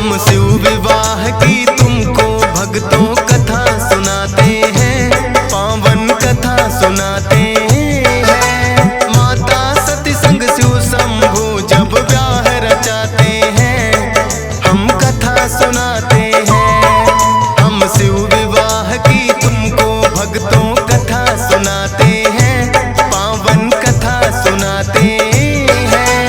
हम शिव विवाह की तुमको भक्तों कथा सुनाते हैं, पावन कथा सुनाते हैं। माता सती संग शिव शंभू जब ब्याह रचाते हैं, हम कथा सुनाते हैं। हम शिव विवाह की तुमको भक्तों कथा सुनाते हैं, पावन कथा सुनाते हैं।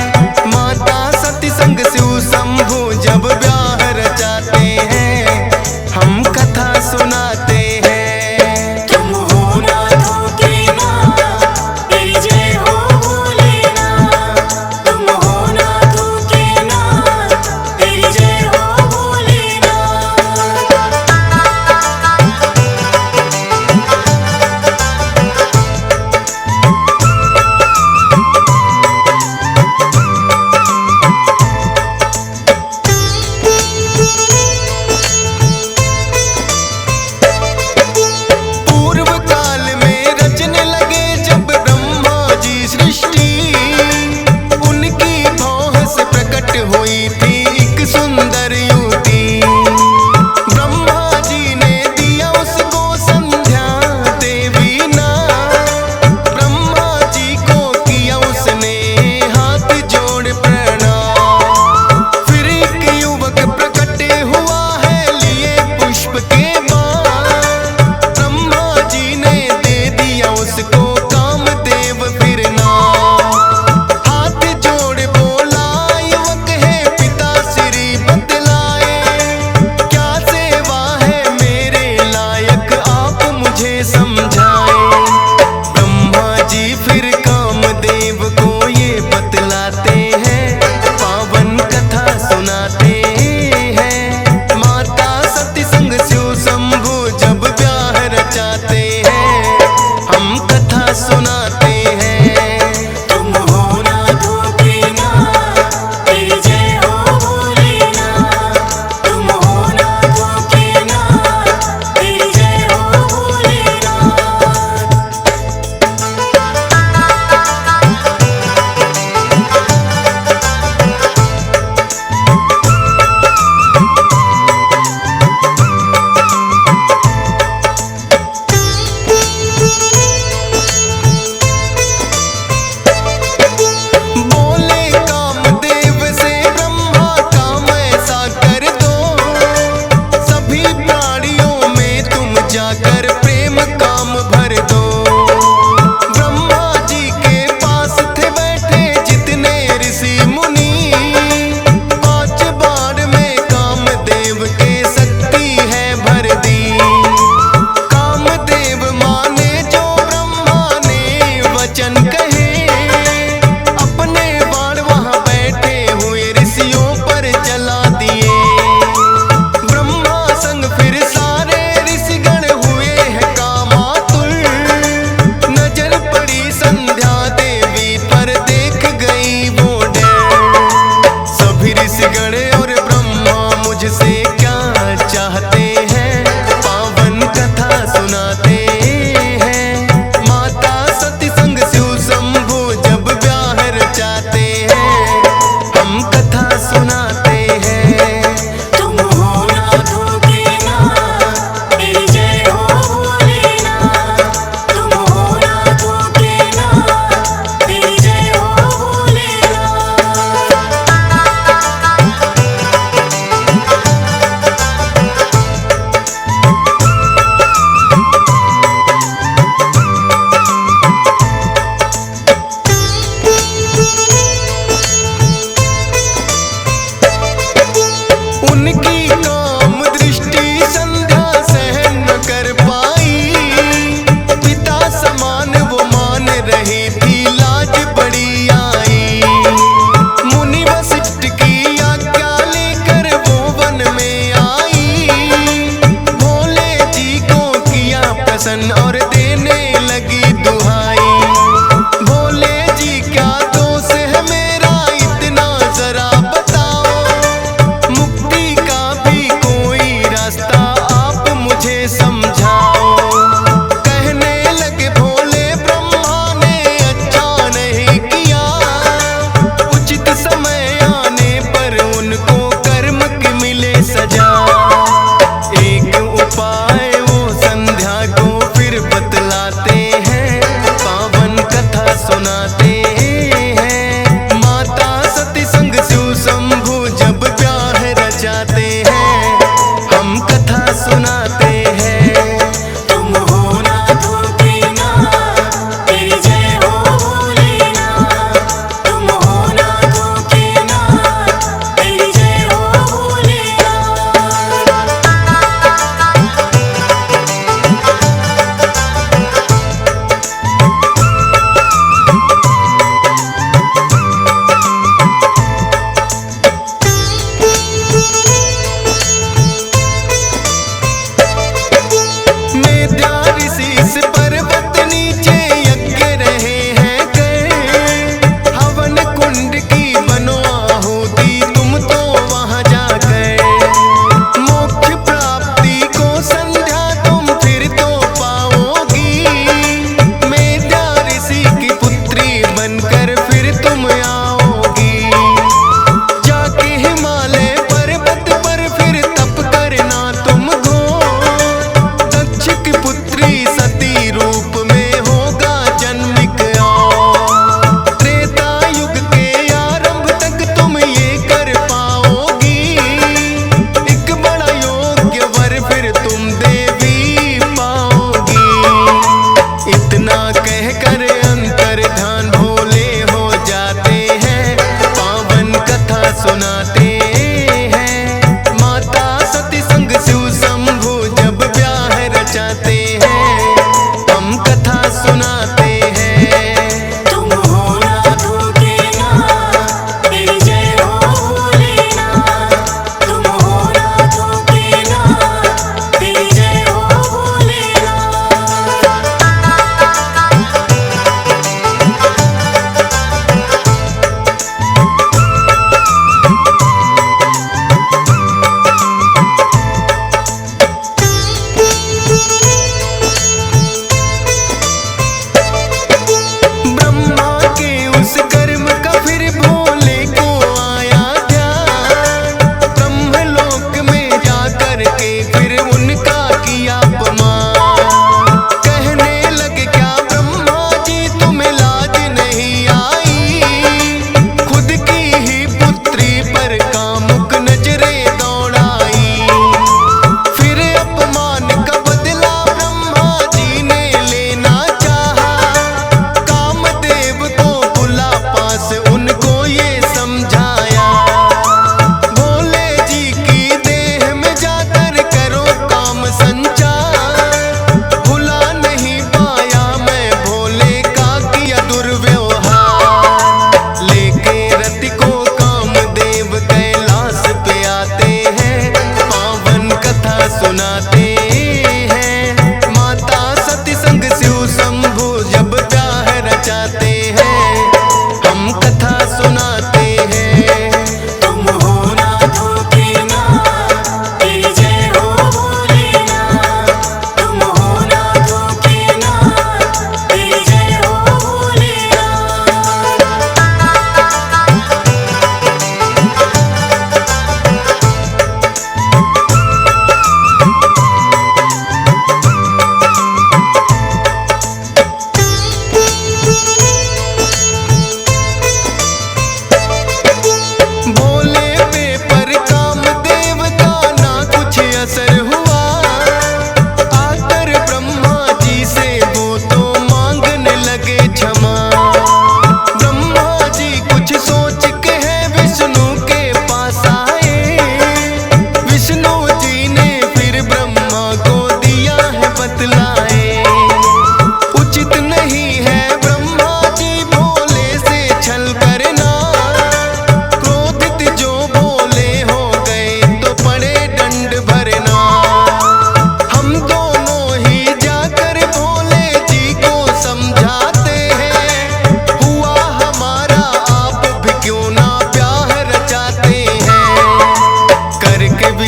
माता सती संग शिव शंभू जब ब्याह रचाते हैं, हम कथा सुनाते हैं। तुम हो नाथों के नाथ, तेरी जय हो भोलेनाथ। तुम हो नाथों के नाथ, तेरी जय हो भोलेनाथ।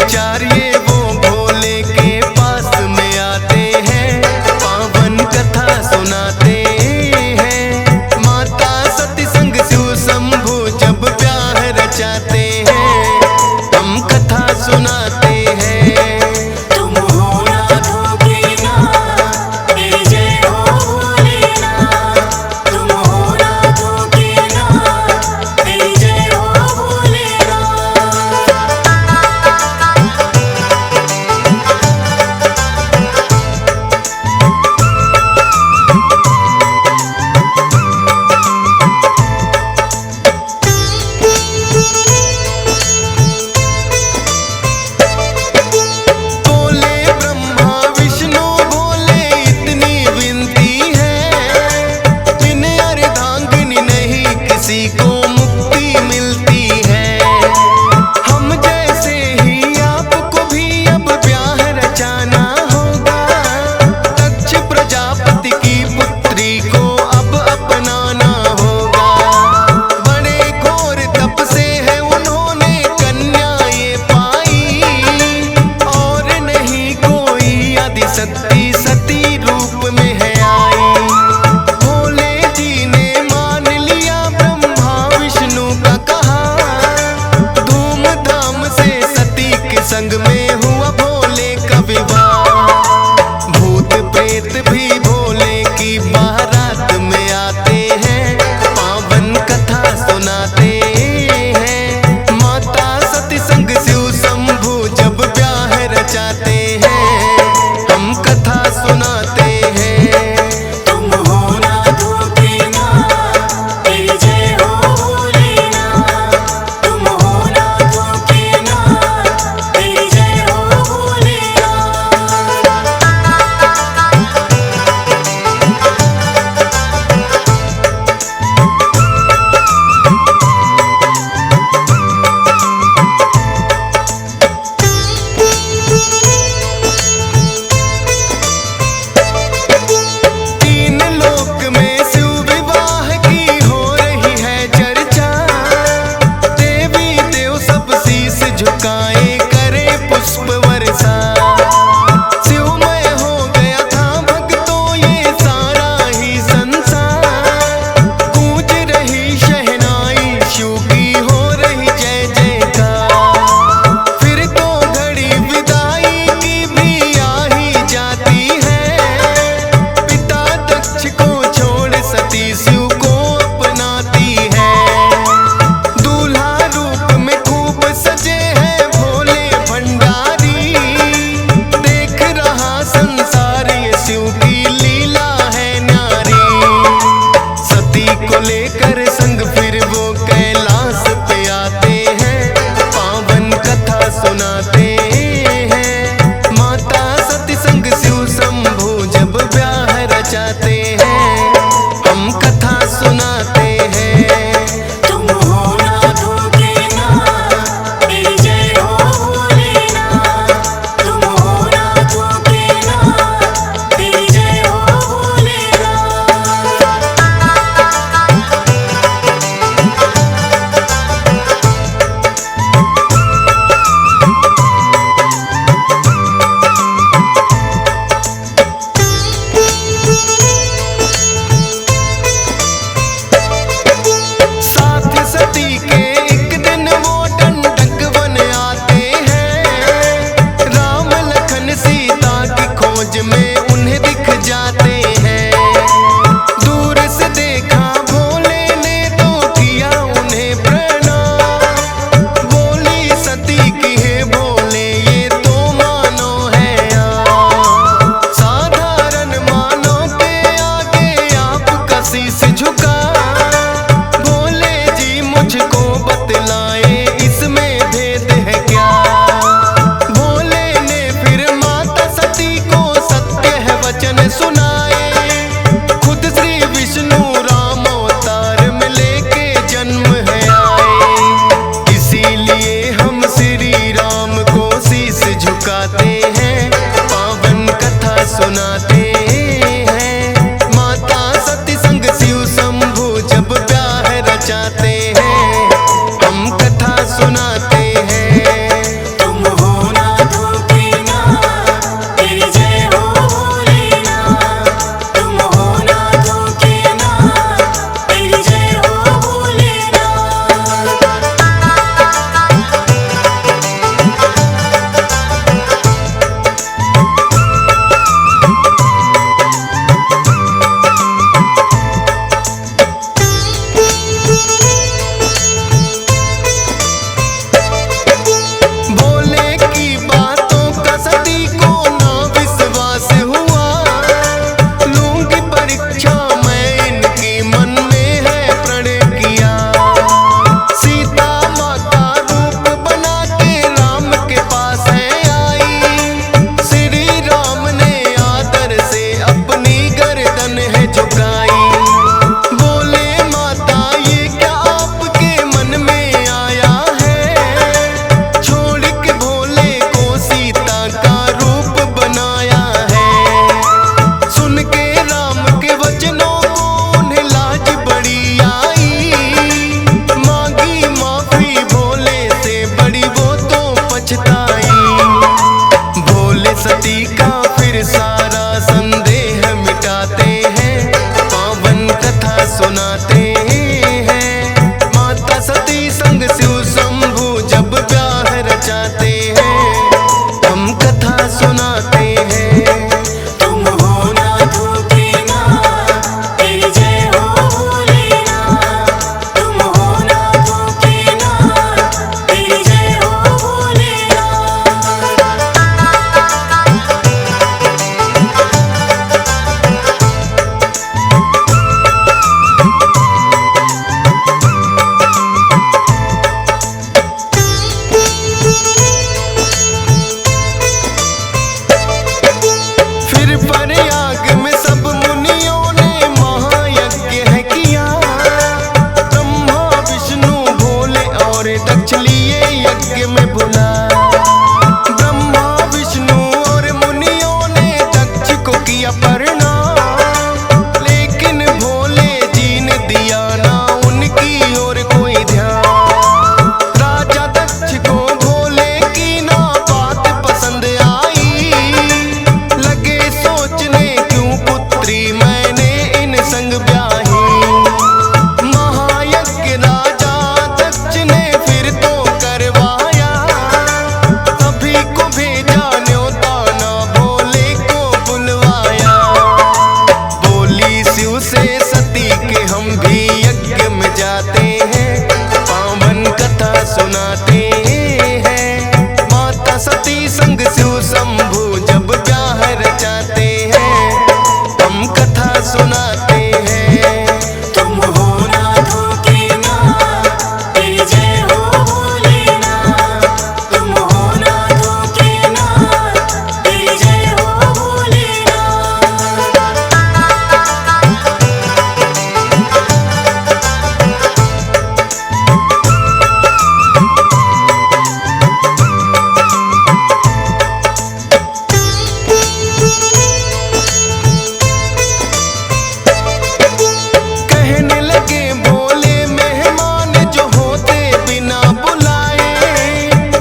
ब्रह्मचार्य वो भोले के पास में आते हैं, पावन कथा सुनाते हैं। माता सती संग शिव शंभु जब ब्याह रचाते हैं, हम कथा सुनाते हैं। तुम हो नाथों के नाथ, तेरी जय हो भोलेनाथ। तुम हो नाथों के नाथ, तेरी जय हो भोलेनाथ। बोले ब्रह्मा विष्णु बोले इतनी विनती है, बिन अर्धांगिनी नहीं किसी को मुक्ति मिलती है। हम जैसे ही आपको भी अब ब्याह रचाना होगा, दक्ष प्रजापति की पुत्री को अब अपनाना होगा। बड़े घोर तप से है उन्होंने कन्या ये पाई, और नहीं कोई आदिशक्ति सती रूप में है आई। भोले जी ने मान लिया ब्रह्मा विष्णु का कहा, धूमधाम से सती के संग में हुआ भोले का विवाह। भूत प्रेत भी भोले की बारात में आते हैं, पावन कथा सुनाते हैं। माता सती संग शिव शंभु जब ब्याह रचाते हैं, हम कथा सुनाते हैं। तुम हो नाथों के नाथ, तेरी जय हो भोलेनाथ। तुम हो नाथों के नाथ, तेरी जय हो भोलेनाथ। तीन लोक में शिव विवाह की हो रही है चर्चा, देवी देव सब शीश झुकाए करे पुष्प वर्षा। शिवमय हो गया था भक्तों ये सारा ही संसार, गूंज रही शहनाई शिव की हो रही जय जयकार। फिर तो घड़ी विदाई की भी आ ही जाती है, पिता दक्ष को छोड़ सती शिव को अपनाती है। दूल्हा रूप में खूब सजे हैं भोले भंडारी, सती का फिर सारा संदेह मिटाते हैं, पावन कथा सुनाते हैं। माता सती संग शिव शंभू जब ब्याह रचाते हैं, हम कथा सुनाते हैं। तुम हो ना धोखे ना, तेरी जय हो भोलेनाथ। तुम हो ना धोखे ना, तेरी जय हो भोलेनाथ। फिर प्रयाग में सब मुनियों ने महायज्ञ है किया, ब्रह्मा विष्णु भोले और दक्ष लिए यज्ञ में बुला। ब्रह्मा विष्णु और मुनियों ने दक्ष को किया प्रणाम, लेकिन भोले जी ने दिया ना उनकी ओर कोई ध्यान। राजा दक्ष को भोले की ना बात पसंद आई, लगे सोचने क्यों पुत्री मैंने इन संग ब्याही। महायज्ञ राजा दक्ष ने फिर तो करवाया, सभी को भेजा न्योता ना भोले को बुलवाया। बोली शिव से सती के हम भी यज्ञ में जाते हैं, पावन कथा सुनाते हैं। माता सती संग शिव शंभू जब ब्याह रचाते हैं, हम कथा सुनाते हैं। तुम हो ना धोखे ना, तेरी जय हो भोलेनाथ। तुम हो ना धोखे ना, तेरी जय हो भोलेनाथ। कहने लगे बोले मेहमान जो होते बिना बुलाए,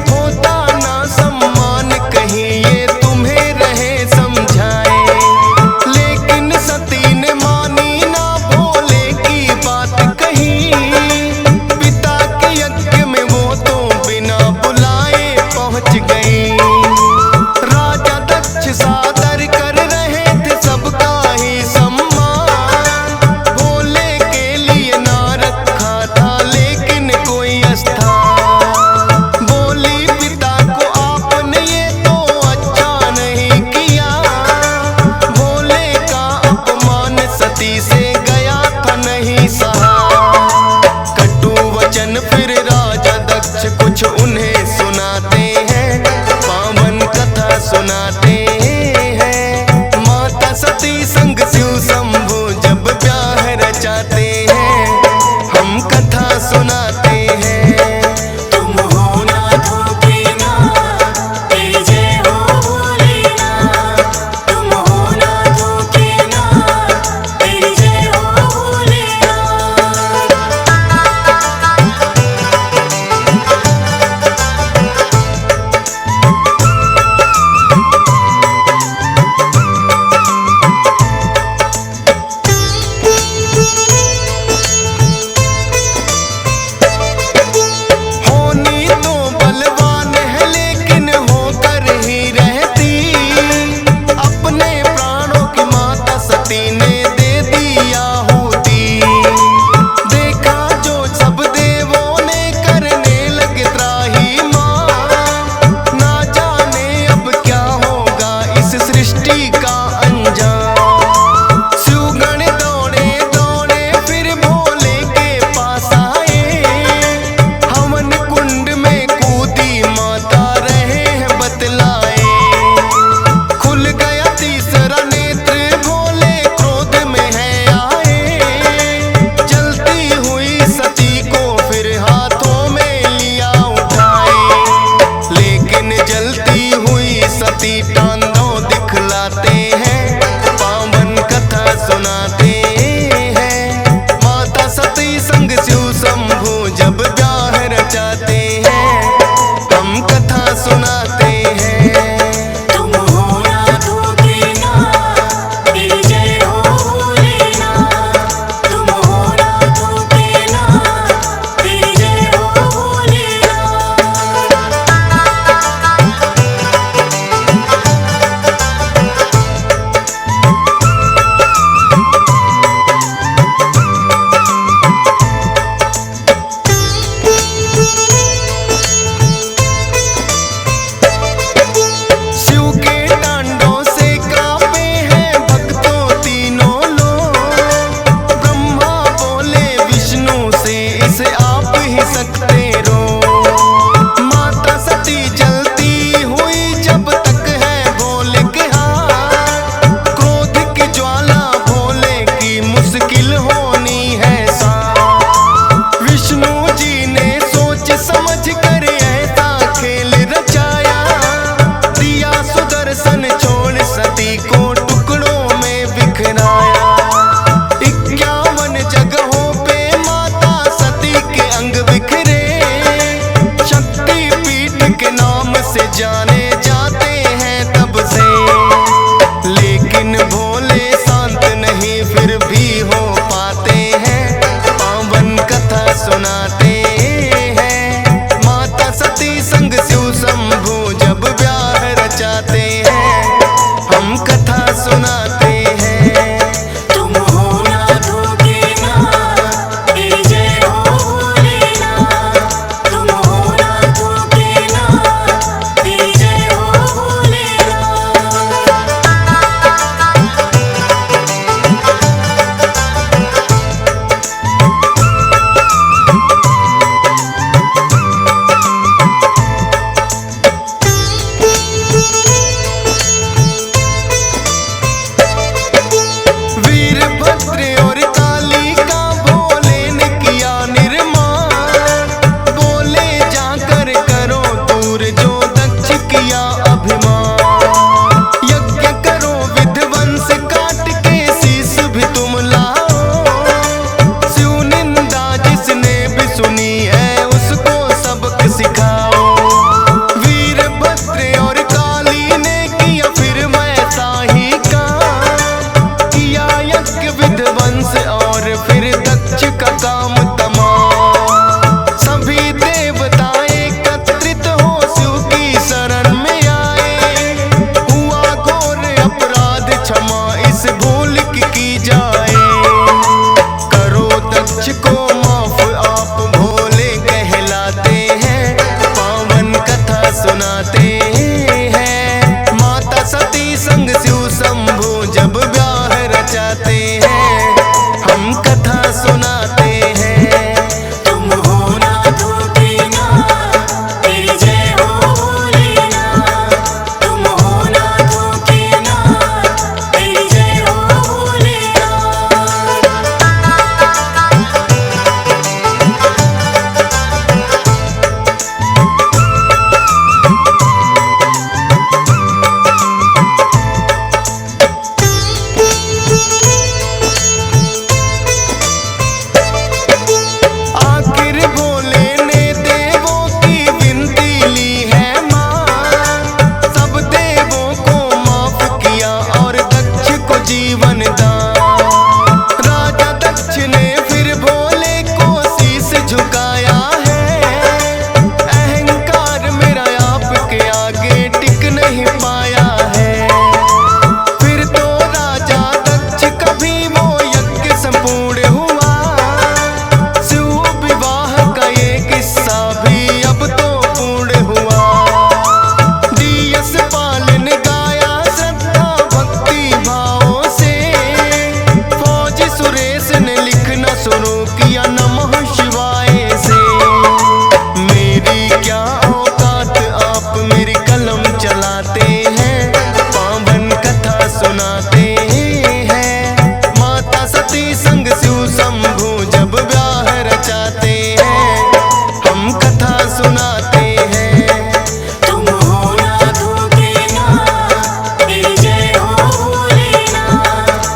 होता ना सम्मान कहीं ये तुम्हें रहे समझाए। लेकिन सती ने मानी ना भोले की बात कही, पिता के यज्ञ में वो तो बिना बुलाए पहुंच गई। राजा दक्ष सादर कर रहे थे सबका ही सम्मान, भोले के लिए ना रखा था लेकिन कोई स्थान। बोली पिता को आपने ये तो अच्छा नहीं किया, भोले का अपमान सती से गया था नहीं सहा। कटु वचन फिर राजा दक्ष कुछ उन्हें सुनाते हैं, पावन कथा सुनाते हैं। माता सती संग शिव शंभू जब ब्याह रचाते हैं, हम कथा सुनाते हैं। तुम हो ना धोखे ना, तेरी जय हो भोलेनाथ। तुम हो ना धोखे ना, तेरी जय हो भोलेनाथ। होनी तो बलवान है लेकिन होकर ही रहती, अपने प्राणों की माता सती ने दे दी आहुति। देखा जो सब देवों ने करने लगे त्राही मां, ना जाने अब क्या होगा इस सृष्टि का अंजाम। शिवगण दौड़े दौड़े फिर भोले के पास आए, हवन कुंड में कूदी माता रहे हैं बतलाए। खुल गया तीसरा नेत्र भोले क्रोध में है आए, जलती हुई सती को फिर हाथों में लिया उठाए। लेकिन जलती हुई सती तांडव दिखलाते हैं, पावन कथा सुनाते हैं। माता सती संग शिव शंभू जब ब्याह रचाते हैं, हम कथा सुनाते हैं। तुम हो जाने जाते हैं तब से, लेकिन भोले शांत नहीं फिर भी हो पाते हैं। पावन कथा सुनाते हैं, माता सती संग शिव शंभू जब ब्याह रचाते हैं, हम कथा सुनाते हैं। तुम हो नाथों के नाथ, तेरी जय हो भोलेनाथ। तुम हो नाथों के नाथ, तेरी जय हो भोलेनाथ। वीरभद्र और काली का भोले ने किया निर्माण, बोले जाकर करो दूर जो दक्ष किया